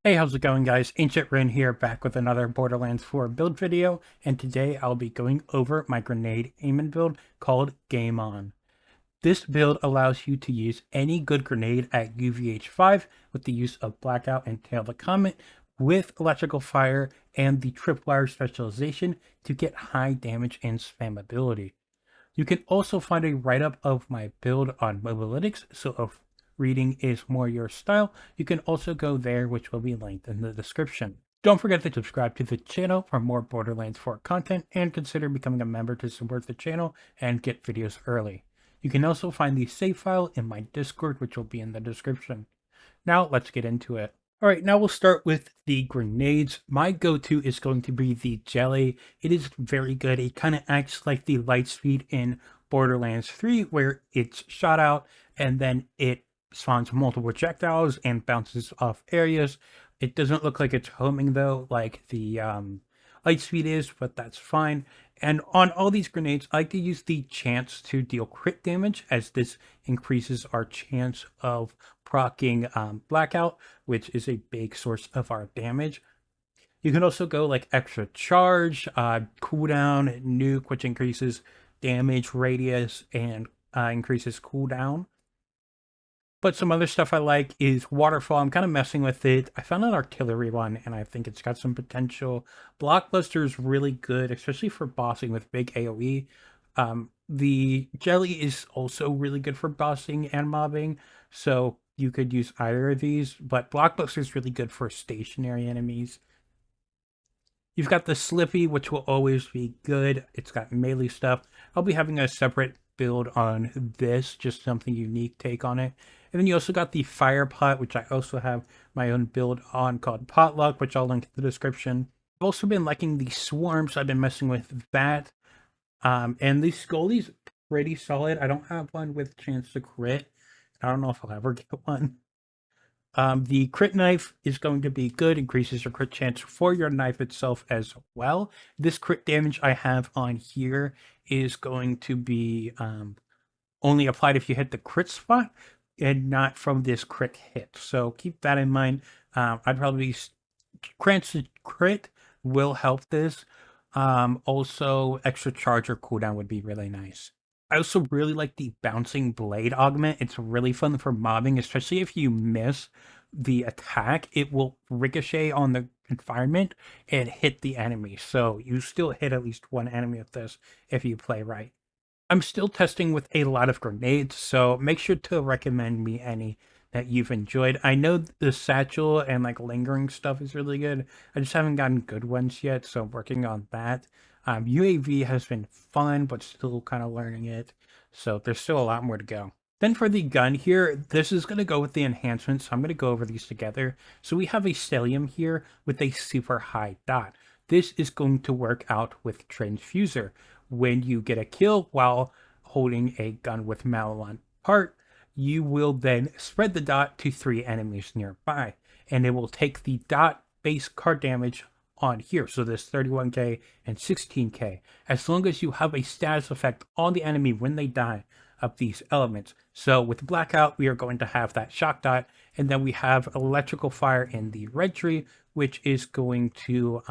Hey, how's it going, guys? Ancient Rin here, back with another Borderlands 4 build video, and today I'll be going over my grenade Amon build called Game On. This build allows you to use any good grenade at UVH5 with the use of Blackout and Tail the Comet with electrical fire and the tripwire specialization to get high damage and spammability. You can also find a write-up of my build on Mobalytics, so if reading is more your style, you can also go there, which will be linked in the description. Don't forget to subscribe to the channel for more Borderlands 4 content, and consider becoming a member to support the channel and get videos early. You can also find the save file in my Discord, which will be in the description. Now, let's get into it. All right, now we'll start with the grenades. My go-to is going to be the jelly. It is very good. It kind of acts like the light speed in Borderlands 3, where it's shot out and then it spawns multiple projectiles and bounces off areas. It doesn't look like it's homing though, like the light speed is, but that's fine. And on all these grenades, I like to use the chance to deal crit damage, as this increases our chance of proccing Blackout, which is a big source of our damage. You can also go like extra charge, cooldown, nuke, which increases damage radius and increases cooldown. But some other stuff I like is Waterfall. I'm kind of messing with it. I found an artillery one, and I think it's got some potential. Blockbuster is really good, especially for bossing with big AoE. The Jelly is also really good for bossing and mobbing, so you could use either of these. But Blockbuster is really good for stationary enemies. You've got the Slippy, which will always be good. It's got melee stuff. I'll be having a separate build on this, just something unique take on it. And then you also got the Fire Pot, which I also have my own build on called Potluck, which I'll link in the description. I've also been liking the Swarm, so I've been messing with that. And the Scully's pretty solid. I don't have one with chance to crit. I don't know if I'll ever get one. The crit knife is going to be good, increases your crit chance for your knife itself as well. This crit damage I have on here is going to be only applied if you hit the crit spot and not from this crit hit. So keep that in mind. I'd probably crit will help this. Also, extra charge or cooldown would be really nice. I also really like the bouncing blade augment. It's really fun for mobbing, especially if you miss the attack. It will ricochet on the environment and hit the enemy. So you still hit at least one enemy with this if you play right. I'm still testing with a lot of grenades, so make sure to recommend me any that you've enjoyed. I know the satchel and like lingering stuff is really good. I just haven't gotten good ones yet, so I'm working on that. UAV has been fun, but still kind of learning it, so there's still a lot more to go. Then for the gun here, this is going to go with the enhancements, so I'm going to go over these together. So we have a Stellium here with a super high dot. This is going to work out with Transfuser. When you get a kill while holding a gun with Malon part, you will then spread the dot to 3 enemies nearby, and it will take the dot base card damage on here. So this 31k and 16k, as long as you have a status effect on the enemy when they die of these elements. So with Blackout, we are going to have that shock dot, and then we have electrical fire in the red tree, which is going to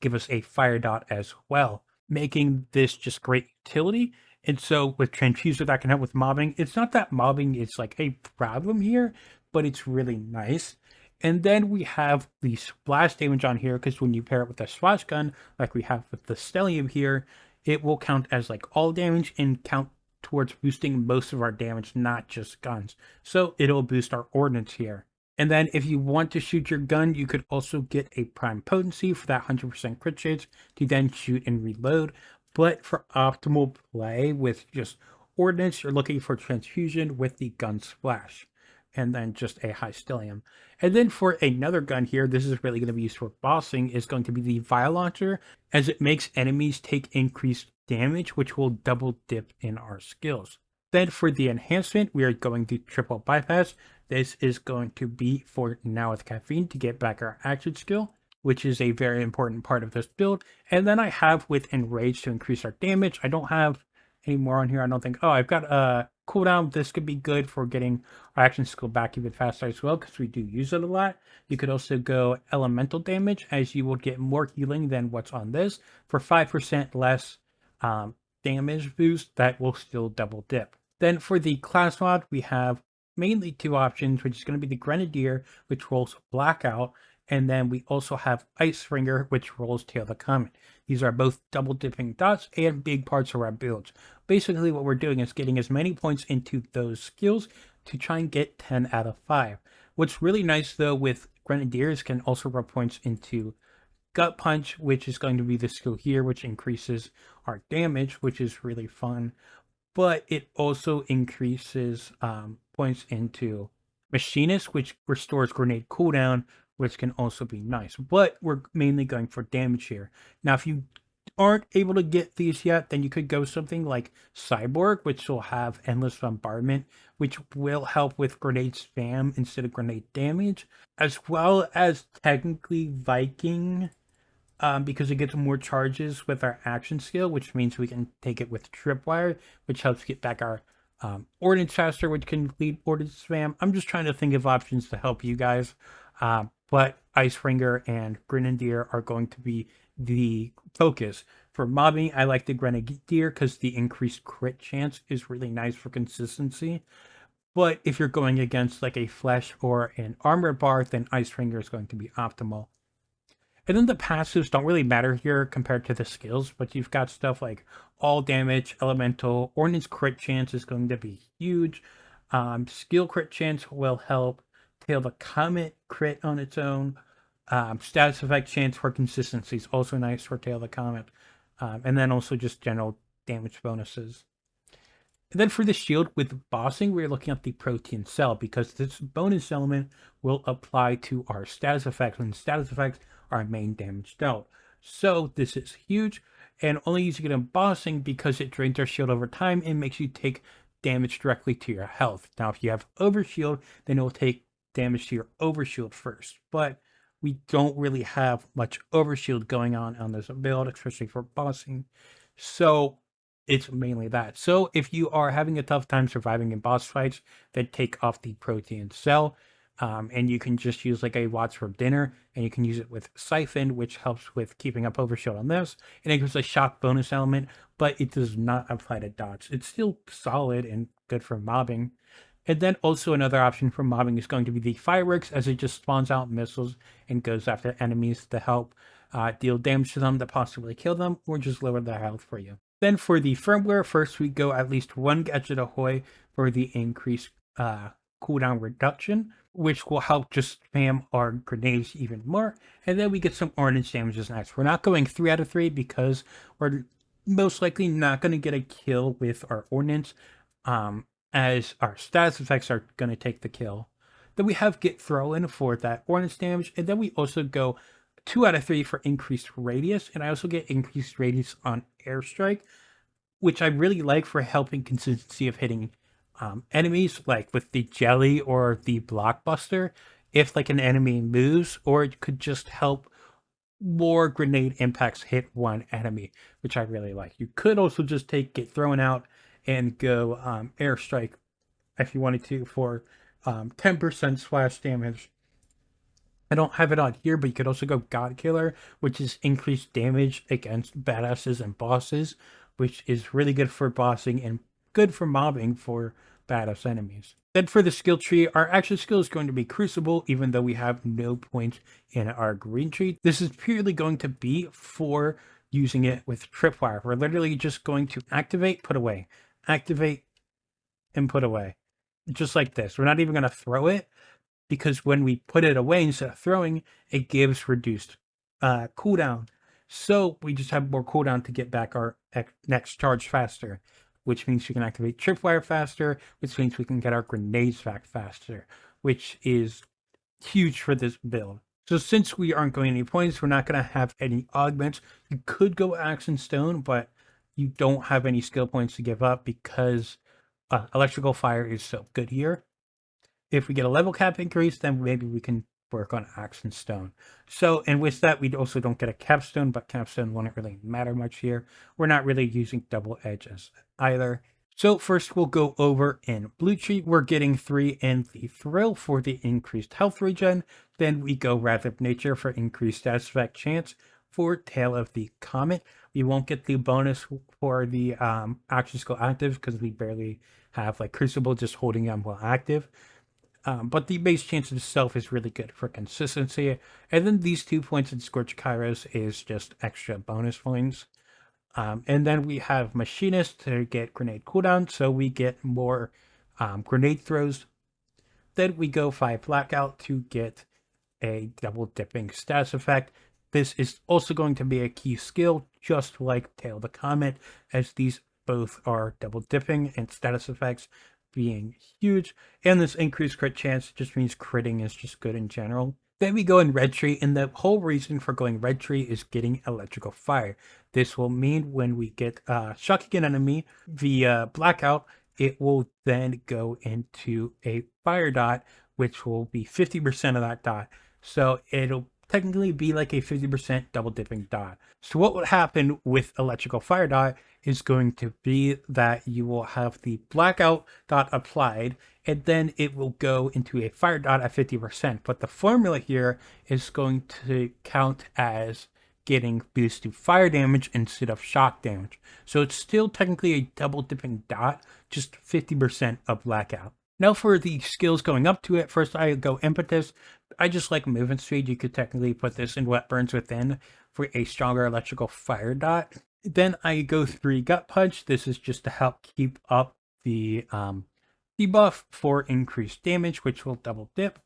give us a fire dot as well, making this just great utility. And so with Transfuser, that can help with mobbing. It's not that mobbing is like a problem here, but it's really nice. And then we have the splash damage on here, because when you pair it with a splash gun, like we have with the Stellium here, it will count as like all damage and count towards boosting most of our damage, not just guns. So it'll boost our ordnance here. And then if you want to shoot your gun, you could also get a prime potency for that 100% crit chance to then shoot and reload. But for optimal play with just ordnance, you're looking for transfusion with the gun splash, and then just a high Stellium. And then for another gun here, this is really going to be used for bossing, is going to be the Vial Launcher, as it makes enemies take increased damage, which will double dip in our skills. Then for the enhancement, we are going to triple bypass. This is going to be for Now with Caffeine to get back our action skill, which is a very important part of this build. And then I have with Enrage to increase our damage. I don't have any more on here, I don't think. Oh, I've got cooldown, this could be good for getting our action skill back even faster as well, because we do use it a lot. You could also go elemental damage, as you will get more healing than what's on this for 5% less damage boost. That will still double dip. Then for the class mod, we have mainly two options, which is going to be the Grenadier, which rolls Blackout, and then we also have Icebringer, which rolls Tail the Comet. These are both double dipping dots and big parts of our builds. Basically, what we're doing is getting as many points into those skills to try and get 10 out of 5. What's really nice, though, with Grenadiers can also rub points into Gut Punch, which is going to be the skill here, which increases our damage, which is really fun. But it also increases points into Machinist, which restores grenade cooldown, which can also be nice. But we're mainly going for damage here. Now, if you aren't able to get these yet, then you could go something like Cyborg, which will have endless bombardment, which will help with grenade spam instead of grenade damage, as well as technically Viking, because it gets more charges with our action skill, which means we can take it with Tripwire, which helps get back our ordnance faster, which can lead ordnance spam. I'm just trying to think of options to help you guys. But Icebringer and Grenadier are going to be the focus. For mobbing, I like the Grenadier because the increased crit chance is really nice for consistency. But if you're going against like a Flesh or an Armor Bar, then Icebringer is going to be optimal. And then the passives don't really matter here compared to the skills, but you've got stuff like all damage, elemental, ordnance crit chance is going to be huge. Skill crit chance will help. Tail the Comet crit on its own. Status effect chance for consistency is also nice for Tail the Comet. And then also just general damage bonuses. And then for the shield with bossing, we're looking at the protein cell because this bonus element will apply to our status effects, and status effects are main damage dealt. So this is huge, and only using it in bossing because it drains our shield over time and makes you take damage directly to your health. Now, if you have overshield, then it will take damage to your overshield first, but we don't really have much overshield going on this build, especially for bossing. So it's mainly that. So if you are having a tough time surviving in boss fights, then take off the protein cell. And you can just use like a Watts for dinner, and you can use it with Siphon, which helps with keeping up overshield on this. And it gives a shock bonus element, but it does not apply to dots. It's still solid and good for mobbing. And then also another option for mobbing is going to be the fireworks, as it just spawns out missiles and goes after enemies to help deal damage to them, to possibly kill them, or just lower their health for you. Then for the firmware, first we go at least one Gadget Ahoy for the increased cooldown reduction, which will help just spam our grenades even more. And then we get some ordnance damages next. We're not going 3 out of 3 because we're most likely not going to get a kill with our ordnance, as our status effects are going to take the kill. Then we have Get Throw in for that ordnance damage, and then we also go 2 out of 3 for increased radius, and I also get increased radius on airstrike, which I really like for helping consistency of hitting enemies, like with the jelly or the blockbuster. If like an enemy moves, or it could just help more grenade impacts hit one enemy, which I really like. You could also just get thrown out and go airstrike if you wanted to for 10% splash damage. I don't have it on here, but you could also go God Killer, which is increased damage against badasses and bosses, which is really good for bossing and good for mobbing for badass enemies. Then for the skill tree, our action skill is going to be Crucible, even though we have no points in our green tree. This is purely going to be for using it with Tripwire. We're literally just going to activate, put away, activate, and put away. Just like this. We're not even going to throw it, because when we put it away instead of throwing, it gives reduced cooldown. So we just have more cooldown to get back our next charge faster, which means we can activate Tripwire faster, which means we can get our grenades back faster, which is huge for this build. So since we aren't going any points, we're not going to have any augments. You could go Axe and Stone, but you don't have any skill points to give up because Electrical Fire is so good here. If we get a level cap increase, then maybe we can work on Axe and Stone. So, and with that, we also don't get a Capstone, but Capstone won't really matter much here. We're not really using double edges either. So first we'll go over in Blue Tree, we're getting 3 in the Thrill for the increased health regen. Then we go Wrath of Nature for increased status effect chance. For Tail of the Comet, we won't get the bonus for the action skill active because we barely have like Crucible just holding them while active. But the base chance itself is really good for consistency. And then these 2 points in Scorch Kairos is just extra bonus points. And then we have Machinist to get grenade cooldown, so we get more grenade throws. Then we go 5 Blackout to get a double dipping status effect. This is also going to be a key skill, just like Tail the Comet, as these both are double dipping and status effects being huge. And this increased crit chance just means critting is just good in general. Then we go in Red Tree, and the whole reason for going Red Tree is getting Electrical Fire. This will mean when we get shocking an enemy via Blackout, it will then go into a Fire Dot, which will be 50% of that dot. So it'll technically be like a 50% double dipping dot. So what would happen with Electrical Fire Dot is going to be that you will have the Blackout dot applied, and then it will go into a Fire Dot at 50%. But the formula here is going to count as getting boost to fire damage instead of shock damage. So it's still technically a double dipping dot, just 50% of Blackout. Now for the skills going up to it, first I go Impetus. I just like movement speed. You could technically put this in Wet Burns Within for a stronger electrical fire dot. Then I go 3 Gut Punch. This is just to help keep up the debuff for increased damage, which will double dip.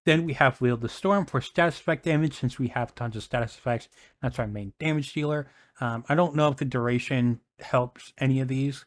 Then we have Wield the Storm for status effect damage, since we have tons of status effects. That's our main damage dealer. I don't know if the duration helps any of these.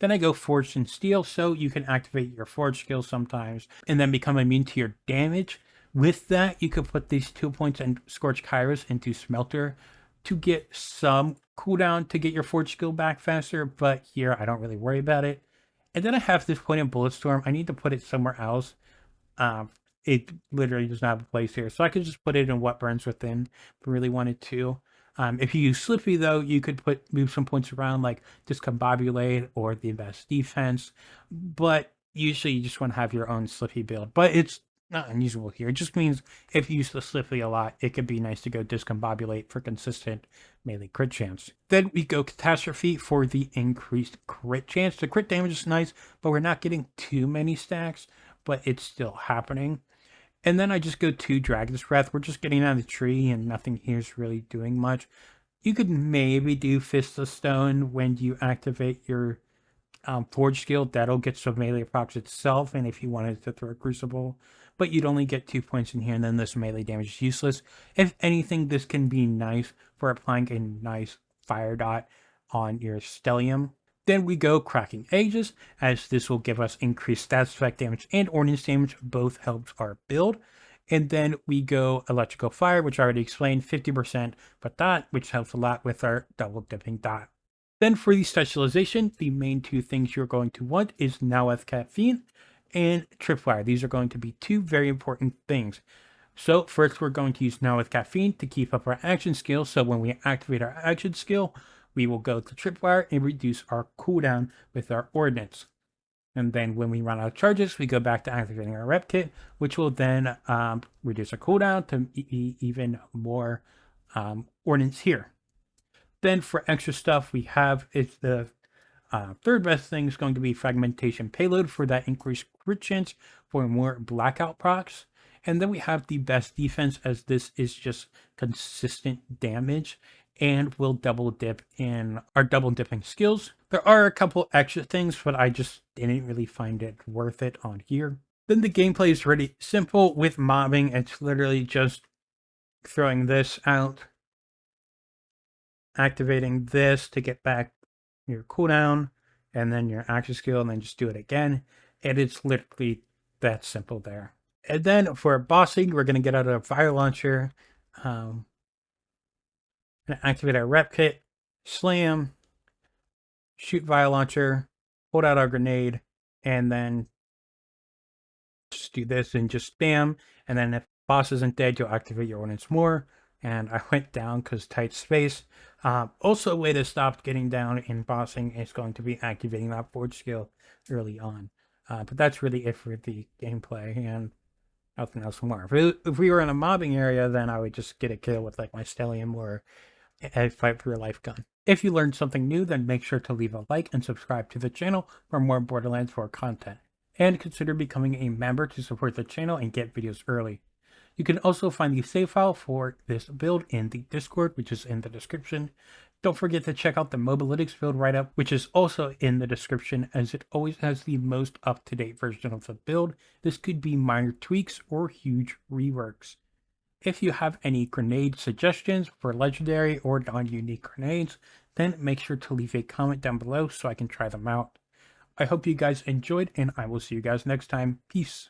Then I go Forged in Steel, so you can activate your Forge skill sometimes and then become immune to your damage. With that, you could put these 2 points and Scorch Kairos into Smelter to get some cooldown to get your Forge skill back faster, but here I don't really worry about it. And then I have this point in Bulletstorm. I need to put it somewhere else. It literally does not have a place here, so I could just put it in What Burns Within if I really wanted to. If you use Slippy, though, you could move some points around, like Discombobulate or the best defense, but usually you just want to have your own Slippy build. But it's not unusual here. It just means if you use the Slippy a lot, it could be nice to go Discombobulate for consistent melee crit chance. Then we go Catastrophe for the increased crit chance. The crit damage is nice, but we're not getting too many stacks, but it's still happening. And then I just go 2 Dragon's Breath. We're just getting out of the tree, and nothing here's really doing much. You could maybe do Fist of Stone when you activate your Forge skill. That'll get some melee procs itself, and if you wanted to throw a Crucible. But you'd only get 2 points in here, and then this melee damage is useless. If anything, this can be nice for applying a nice fire dot on your Stellium. Then we go Cracking Aegis, as this will give us increased status effect damage and ordnance damage. Both helps our build. And then we go Electrical Fire, which I already explained, 50%, but that, which helps a lot with our double dipping dot. Then for the Specialization, the main 2 things you're going to want is Now with Caffeine and Tripwire. These are going to be 2 very important things. So first we're going to use Now with Caffeine to keep up our action skill. So when we activate our action skill, we will go to Tripwire and reduce our cooldown with our Ordnance. And then when we run out of charges, we go back to activating our Rep Kit, which will then reduce our cooldown to even more Ordnance here. Then for extra stuff, we have it's the third best thing is going to be Fragmentation Payload for that increased crit chance for more Blackout procs. And then we have the best defense, as this is just consistent damage and will double dip in our double dipping skills. There are a couple extra things, but I just didn't really find it worth it on here. Then the gameplay is really simple with mobbing. It's literally just throwing this out, activating this to get back your cooldown, and then your action skill, and then just do it again. And it's literally that simple there. And then for bossing, we're going to get out a fire launcher, activate our Rep Kit, slam, shoot Vile Launcher, hold out our grenade, and then just do this and just spam. And then if boss isn't dead, you'll activate your ordnance more. and I went down because tight space. Also, a way to stop getting down in bossing is going to be activating that forge skill early on. But that's really it for the gameplay and nothing else more. If we were in a mobbing area, then I would just get a kill with like my stellium or a fight for your life gun. If you learned something new, then make sure to leave a like and subscribe to the channel for more Borderlands 4 content. And consider becoming a member to support the channel and get videos early. You can also find the save file for this build in the Discord, which is in the description. Don't forget to check out the Mobalytics build write-up, which is also in the description, as it always has the most up-to-date version of the build. This could be minor tweaks or huge reworks. If you have any grenade suggestions for legendary or non-unique grenades, then make sure to leave a comment down below so I can try them out. I hope you guys enjoyed, and I will see you guys next time. Peace.